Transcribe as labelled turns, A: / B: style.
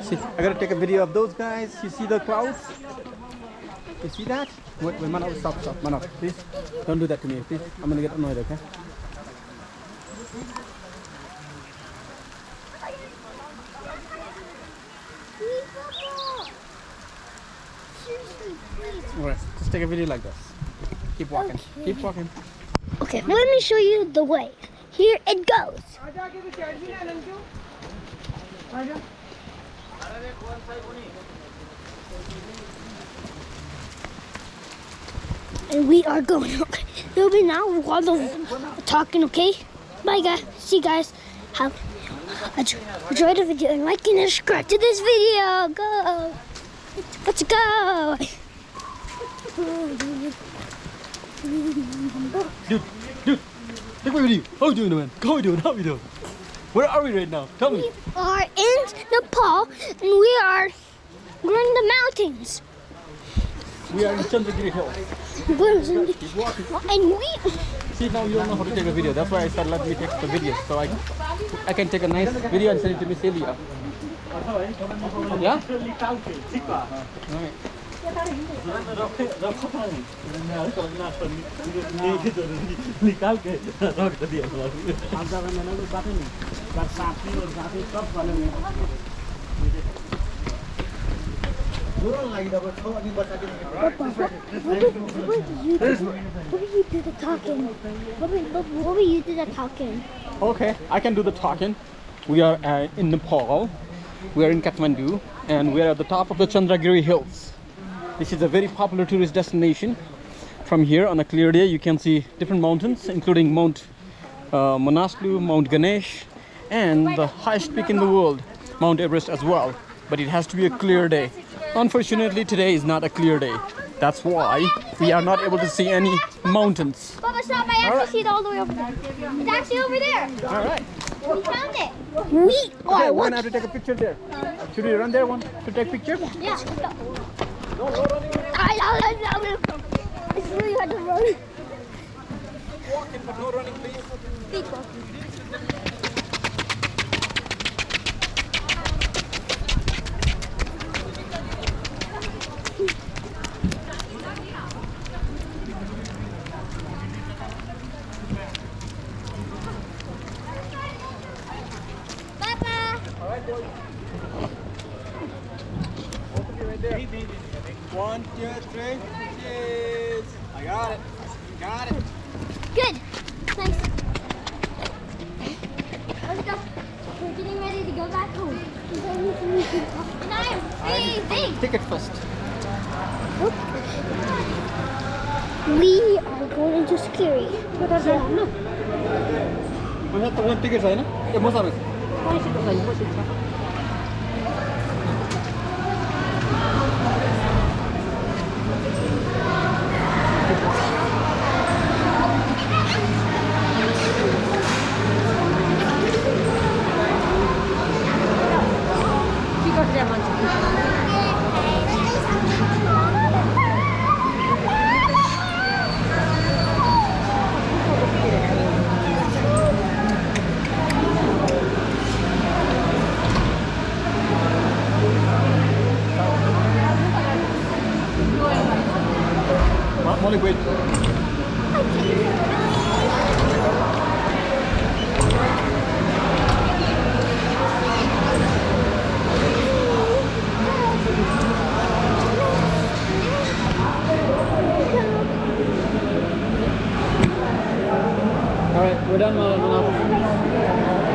A: See, I gotta take a video of those guys. You see the clouds? You see that? Wait, Manav, stop, Manav, please. Don't do that to me, please. I'm gonna get annoyed, okay? Alright, just take a video like this. Keep walking.
B: Okay.
A: Keep walking.
B: Okay, let me show you the way. Here it goes. And we are going. Okay, there'll be now while the talking. Okay, bye guys. See you guys. Have enjoy the video and like and subscribe to this video. Go. Let's go.
A: Dude, take my video. How are you doing, man? How are you doing? How are you doing? Where are we right now? Tell me.
B: We are in Nepal and we're in the mountains.
A: We are in Chandragiri Hills. Keep walking.
B: And we.
A: See, now you don't know how to take a video. That's why I said let me take the video. So I can take a nice video and send it to Miss Celia. Yeah? Alright.
B: What will you do the talking? What will you do the talking?
A: Okay, I can do the talking. We are in Nepal. We are in Kathmandu and we are at the top of the Chandragiri Hills. This is a very popular tourist destination. From here on a clear day you can see different mountains including Mount Manaslu, Mount Ganesh and the highest peak in the world, Mount Everest as well. But it has to be a clear day. Unfortunately today is not a clear day. That's why we are not able to see any mountains.
B: Papa, stop! I actually see it all the way over there. It's actually over there.
A: Alright.
B: We found it. We are.
A: We're gonna have to take a picture there. Should we run there one to take a picture?
B: Yeah, let's go. It's really hard to run.
A: Walking but no running, please.
B: Speed walking.
A: One, two, three. Cheers. I got it. Got it.
B: Good. Nice. Let's go. We're getting ready to go back home. And I am freezing.
A: Ticket first.
B: We are going to Scary.
A: One ticket, right? Yeah, most of it. Molly, wait. All right, we're done, Manav.